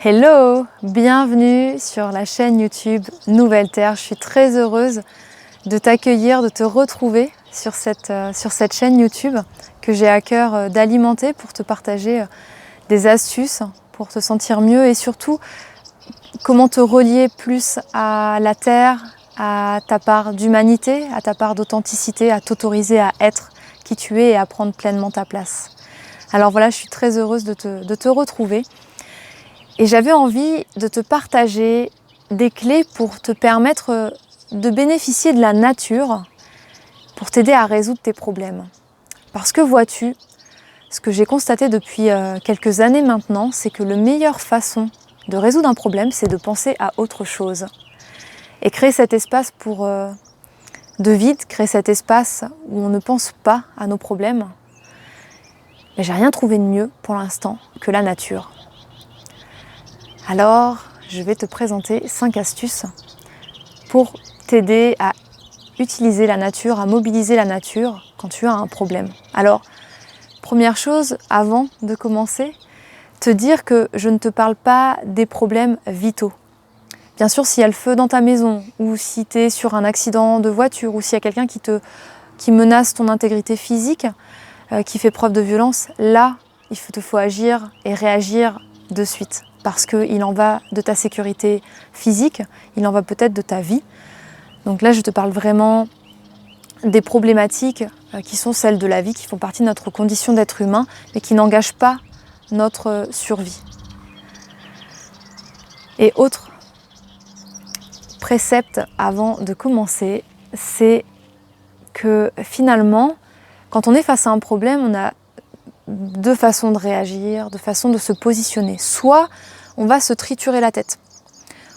Hello, bienvenue sur la chaîne YouTube Nouvelle Terre. Je suis très heureuse de t'accueillir, de te retrouver sur cette chaîne YouTube que j'ai à cœur d'alimenter pour te partager des astuces pour te sentir mieux et surtout comment te relier plus à la Terre, à ta part d'humanité, à ta part d'authenticité, à t'autoriser à être qui tu es et à prendre pleinement ta place. Alors voilà, je suis très heureuse de te retrouver. Et j'avais envie de te partager des clés pour te permettre de bénéficier de la nature pour t'aider à résoudre tes problèmes. Parce que vois-tu, ce que j'ai constaté depuis quelques années maintenant, c'est que la meilleure façon de résoudre un problème, c'est de penser à autre chose. Et créer cet espace de vide, créer cet espace où on ne pense pas à nos problèmes. Mais j'ai rien trouvé de mieux pour l'instant que la nature. Alors, je vais te présenter 5 astuces pour t'aider à utiliser la nature, à mobiliser la nature quand tu as un problème. Alors, première chose, avant de commencer, te dire que je ne te parle pas des problèmes vitaux. Bien sûr, s'il y a le feu dans ta maison, ou si tu es sur un accident de voiture, ou s'il y a quelqu'un qui menace ton intégrité physique, qui fait preuve de violence, là, il te faut agir et réagir de suite. Parce qu'il en va de ta sécurité physique, il en va peut-être de ta vie. Donc là, je te parle vraiment des problématiques qui sont celles de la vie, qui font partie de notre condition d'être humain, mais qui n'engagent pas notre survie. Et autre précepte avant de commencer, c'est que finalement, quand on est face à un problème, on a deux façons de réagir, deux façons de se positionner. Soit on va se triturer la tête,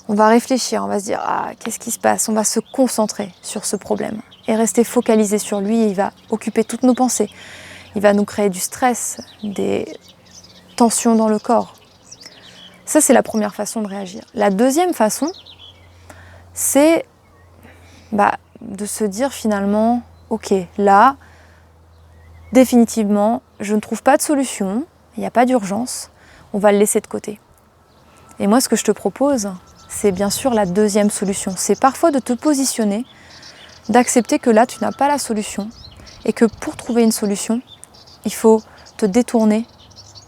on va réfléchir, on va se dire « Ah, qu'est-ce qui se passe ?» On va se concentrer sur ce problème et rester focalisé sur lui et il va occuper toutes nos pensées. Il va nous créer du stress, des tensions dans le corps. Ça, c'est la première façon de réagir. La deuxième façon, c'est de se dire finalement « Ok, là, définitivement, je ne trouve pas de solution, il n'y a pas d'urgence, on va le laisser de côté. » Et moi, ce que je te propose, c'est bien sûr la deuxième solution. C'est parfois de te positionner, d'accepter que là, tu n'as pas la solution et que pour trouver une solution, il faut te détourner,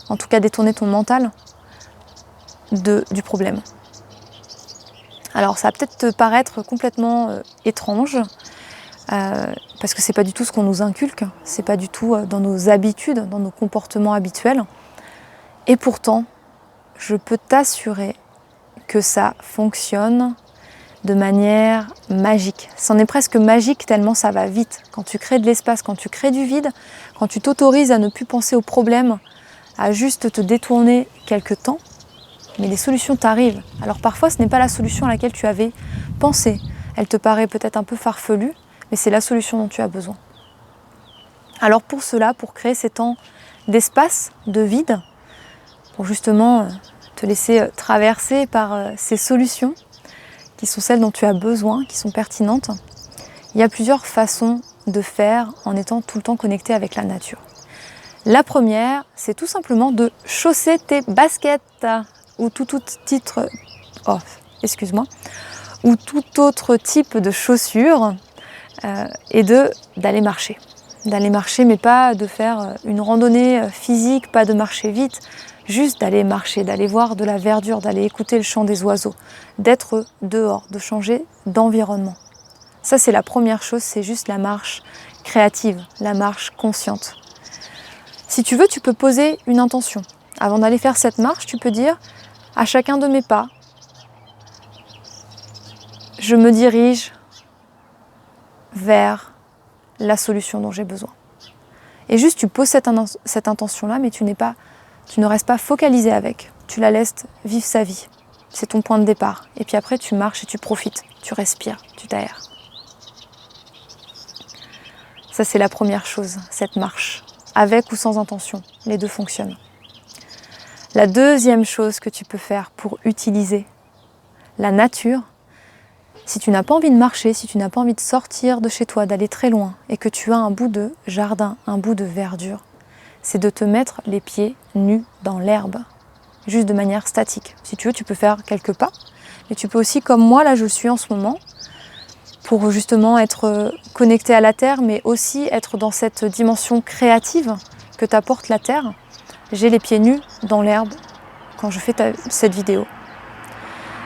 en tout cas détourner ton mental du problème. Alors, ça va peut-être te paraître complètement étrange, parce que c'est pas du tout ce qu'on nous inculque, c'est pas du tout dans nos habitudes, dans nos comportements habituels. Et pourtant, je peux t'assurer que ça fonctionne de manière magique. C'en est presque magique tellement ça va vite. Quand tu crées de l'espace, quand tu crées du vide, quand tu t'autorises à ne plus penser aux problèmes, à juste te détourner quelque temps, mais les solutions t'arrivent. Alors parfois, ce n'est pas la solution à laquelle tu avais pensé. Elle te paraît peut-être un peu farfelue, mais c'est la solution dont tu as besoin. Alors pour cela, pour créer ces temps d'espace, de vide, pour justement te laisser traverser par ces solutions qui sont celles dont tu as besoin, qui sont pertinentes, il y a plusieurs façons de faire en étant tout le temps connecté avec la nature. La première, c'est tout simplement de chausser tes baskets ou tout autre type de chaussures et d'aller marcher. D'aller marcher, mais pas de faire une randonnée physique, pas de marcher vite, juste d'aller marcher, d'aller voir de la verdure, d'aller écouter le chant des oiseaux, d'être dehors, de changer d'environnement. Ça, c'est la première chose, c'est juste la marche créative, la marche consciente. Si tu veux, tu peux poser une intention. Avant d'aller faire cette marche, tu peux dire à chacun de mes pas, je me dirige vers la solution dont j'ai besoin. Et juste, tu poses cette intention-là, mais tu ne restes pas focalisé avec. Tu la laisses vivre sa vie. C'est ton point de départ. Et puis après, tu marches et tu profites. Tu respires, tu t'aères. Ça, c'est la première chose, cette marche. Avec ou sans intention, les deux fonctionnent. La deuxième chose que tu peux faire pour utiliser la nature, si tu n'as pas envie de marcher, si tu n'as pas envie de sortir de chez toi, d'aller très loin, et que tu as un bout de jardin, un bout de verdure, c'est de te mettre les pieds nus dans l'herbe. juste de manière statique. Si tu veux, tu peux faire quelques pas, mais tu peux aussi, comme moi, là je le suis en ce moment, pour justement être connecté à la terre, mais aussi être dans cette dimension créative que t'apporte la terre. J'ai les pieds nus dans l'herbe quand je fais cette vidéo.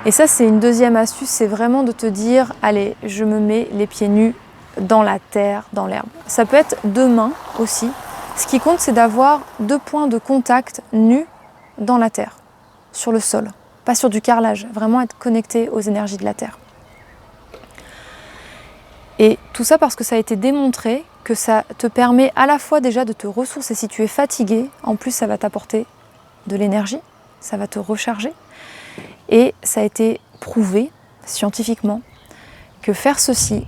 Et ça, c'est une deuxième astuce, c'est vraiment de te dire, allez, je me mets les pieds nus dans la terre, dans l'herbe. Ça peut être deux mains aussi. Ce qui compte, c'est d'avoir 2 points de contact nus dans la terre, sur le sol, pas sur du carrelage, vraiment être connecté aux énergies de la terre. Et tout ça parce que ça a été démontré que ça te permet à la fois déjà de te ressourcer. Si tu es fatigué, en plus ça va t'apporter de l'énergie, ça va te recharger. Et ça a été prouvé scientifiquement que faire ceci,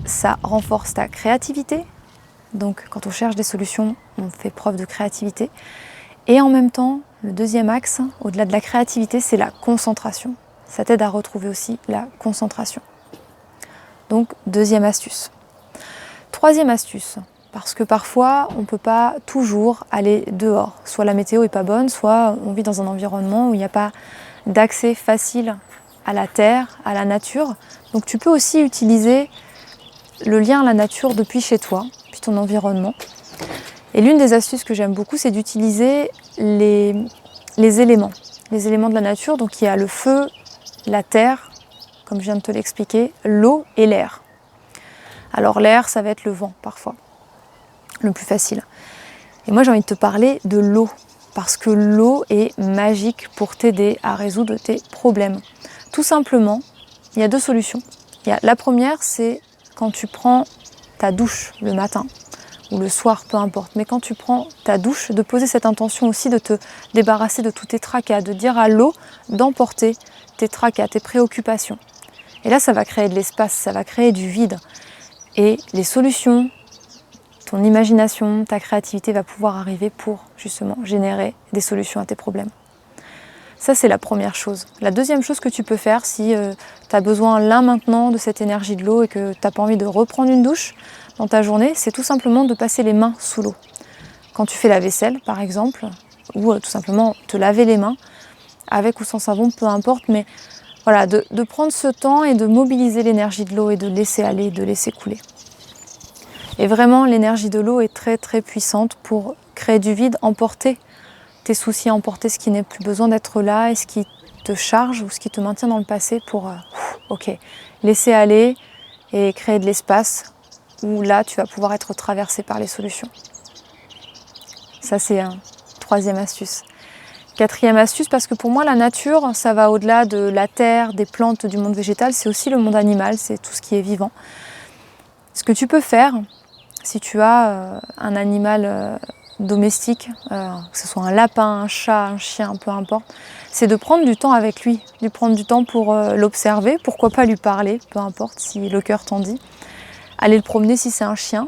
ça renforce ta créativité. Donc quand on cherche des solutions, on fait preuve de créativité. Et en même temps, le deuxième axe, au-delà de la créativité, c'est la concentration. Ça t'aide à retrouver aussi la concentration. Donc deuxième astuce. Troisième astuce, parce que parfois on ne peut pas toujours aller dehors. Soit la météo n'est pas bonne, soit on vit dans un environnement où il n'y a pas d'accès facile à la terre, à la nature. Donc tu peux aussi utiliser le lien à la nature depuis chez toi, depuis ton environnement. Et l'une des astuces que j'aime beaucoup, c'est d'utiliser les éléments de la nature. Donc il y a le feu, la terre, comme je viens de te l'expliquer, l'eau et l'air. Alors l'air, ça va être le vent parfois, le plus facile. Et moi j'ai envie de te parler de l'eau, parce que l'eau est magique pour t'aider à résoudre tes problèmes. Tout simplement, il y a 2 solutions. La première, c'est quand tu prends ta douche le matin ou le soir, peu importe. Mais quand tu prends ta douche, de poser cette intention aussi de te débarrasser de tous tes tracas, de dire à l'eau d'emporter tes tracas, tes préoccupations. Et là, ça va créer de l'espace, ça va créer du vide. Et les solutions, ton imagination, ta créativité va pouvoir arriver pour justement générer des solutions à tes problèmes. Ça, c'est la première chose. La deuxième chose que tu peux faire, si tu as besoin là maintenant de cette énergie de l'eau et que tu n'as pas envie de reprendre une douche dans ta journée, c'est tout simplement de passer les mains sous l'eau. Quand tu fais la vaisselle, par exemple, ou tout simplement te laver les mains, avec ou sans savon, peu importe, mais voilà, de prendre ce temps et de mobiliser l'énergie de l'eau et de laisser aller, de laisser couler. Et vraiment, l'énergie de l'eau est très très puissante pour créer du vide, emporter tes soucis, emporter ce qui n'est plus besoin d'être là et ce qui te charge ou ce qui te maintient dans le passé pour laisser aller et créer de l'espace où là tu vas pouvoir être traversé par les solutions. Ça c'est un troisième astuce. Quatrième astuce, parce que pour moi la nature, ça va au-delà de la terre, des plantes, du monde végétal, c'est aussi le monde animal, c'est tout ce qui est vivant. Ce que tu peux faire, si tu as un animal domestique, que ce soit un lapin, un chat, un chien, peu importe, c'est de prendre du temps avec lui, de prendre du temps pour l'observer, pourquoi pas lui parler, peu importe si le cœur t'en dit, aller le promener si c'est un chien,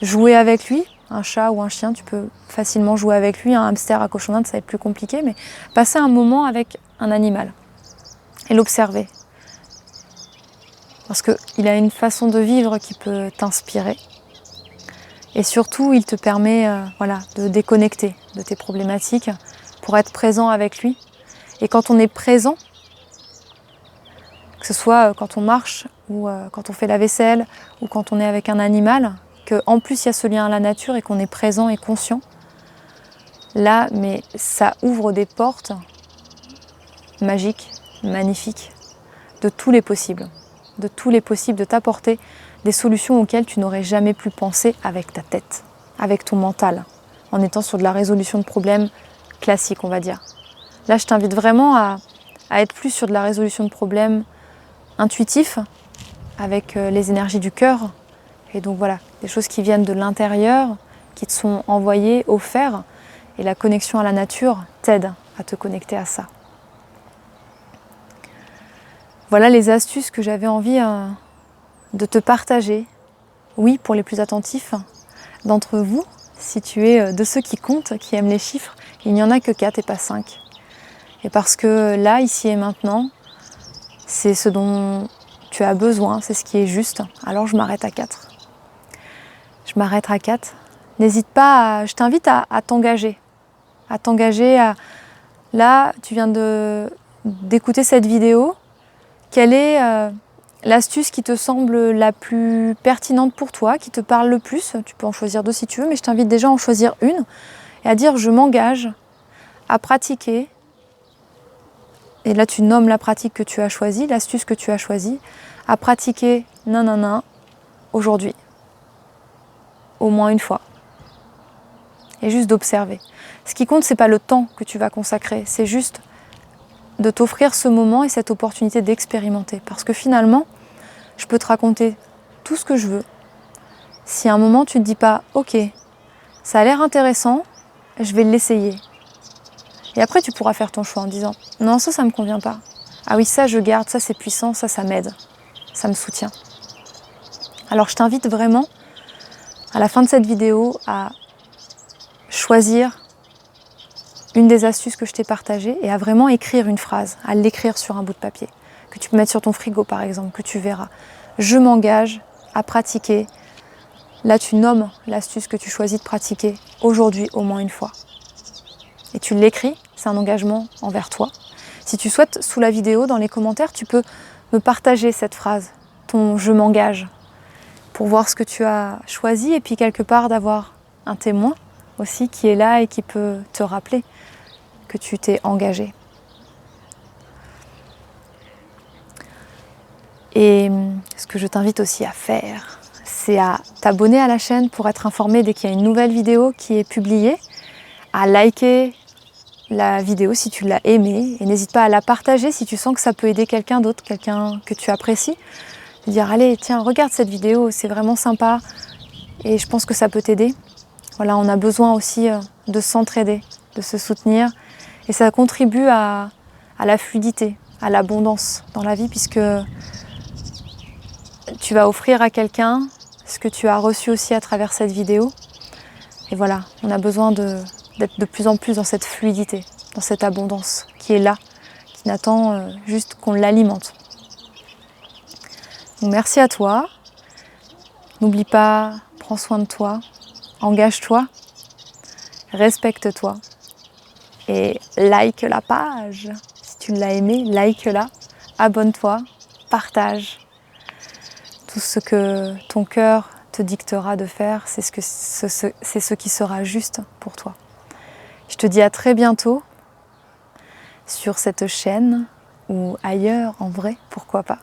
jouer avec lui, un chat ou un chien, tu peux facilement jouer avec lui, un hamster, un cochon d'Inde, ça va être plus compliqué, mais passer un moment avec un animal et l'observer. Parce qu'il a une façon de vivre qui peut t'inspirer. Et surtout, il te permet de déconnecter de tes problématiques pour être présent avec lui. Et quand on est présent, que ce soit quand on marche ou quand on fait la vaisselle ou quand on est avec un animal, qu'en plus il y a ce lien à la nature et qu'on est présent et conscient, là, mais ça ouvre des portes magiques, magnifiques, de tous les possibles, de t'apporter des solutions auxquelles tu n'aurais jamais pu penser avec ta tête, avec ton mental, en étant sur de la résolution de problèmes classique, on va dire. Là, je t'invite vraiment à être plus sur de la résolution de problèmes intuitifs, avec les énergies du cœur. Et donc voilà, des choses qui viennent de l'intérieur, qui te sont envoyées, offertes. Et la connexion à la nature t'aide à te connecter à ça. Voilà les astuces que j'avais envie de te partager. Oui, pour les plus attentifs d'entre vous, si tu es de ceux qui comptent, qui aiment les chiffres, il n'y en a que 4 et pas 5. Et parce que là, ici et maintenant, c'est ce dont tu as besoin, c'est ce qui est juste, alors je m'arrête à 4. Je m'arrête à 4. N'hésite pas, je t'invite à t'engager, à Là, tu viens d'écouter cette vidéo. Quelle est l'astuce qui te semble la plus pertinente pour toi, qui te parle le plus? Tu peux en choisir deux si tu veux, mais je t'invite déjà à en choisir une et à dire je m'engage à pratiquer. Et là, tu nommes la pratique que tu as choisie, l'astuce que tu as choisie, à pratiquer nanana aujourd'hui, au moins une fois. Et juste d'observer. Ce qui compte, c'est pas le temps que tu vas consacrer, c'est juste de t'offrir ce moment et cette opportunité d'expérimenter. Parce que finalement, je peux te raconter tout ce que je veux. Si à un moment tu ne te dis pas « Ok, ça a l'air intéressant, je vais l'essayer ». Et après tu pourras faire ton choix en disant « Non, ça me convient pas. Ah oui, ça je garde, ça c'est puissant, ça m'aide, ça me soutient ». Alors je t'invite vraiment, à la fin de cette vidéo, à choisir une des astuces que je t'ai partagées et à vraiment écrire une phrase, à l'écrire sur un bout de papier, que tu peux mettre sur ton frigo par exemple, que tu verras. Je m'engage à pratiquer. Là, tu nommes l'astuce que tu choisis de pratiquer aujourd'hui au moins une fois. Et tu l'écris, c'est un engagement envers toi. Si tu souhaites, sous la vidéo, dans les commentaires, tu peux me partager cette phrase, ton « je m'engage », pour voir ce que tu as choisi et puis quelque part d'avoir un témoin aussi qui est là et qui peut te rappeler que tu t'es engagé. Et ce que je t'invite aussi à faire, c'est à t'abonner à la chaîne pour être informé dès qu'il y a une nouvelle vidéo qui est publiée, à liker la vidéo si tu l'as aimée et n'hésite pas à la partager si tu sens que ça peut aider quelqu'un d'autre, quelqu'un que tu apprécies. De dire allez, tiens, regarde cette vidéo, c'est vraiment sympa et je pense que ça peut t'aider. Voilà, on a besoin aussi de s'entraider, de se soutenir et ça contribue à la fluidité, à l'abondance dans la vie puisque tu vas offrir à quelqu'un ce que tu as reçu aussi à travers cette vidéo. Et voilà, on a besoin d'être de plus en plus dans cette fluidité, dans cette abondance qui est là, qui n'attend juste qu'on l'alimente. Donc merci à toi. N'oublie pas, prends soin de toi, engage-toi, respecte-toi et like la page. Si tu l'as aimé, like-la, abonne-toi, partage. Tout ce que ton cœur te dictera de faire, c'est ce qui sera juste pour toi. Je te dis à très bientôt sur cette chaîne ou ailleurs en vrai, pourquoi pas.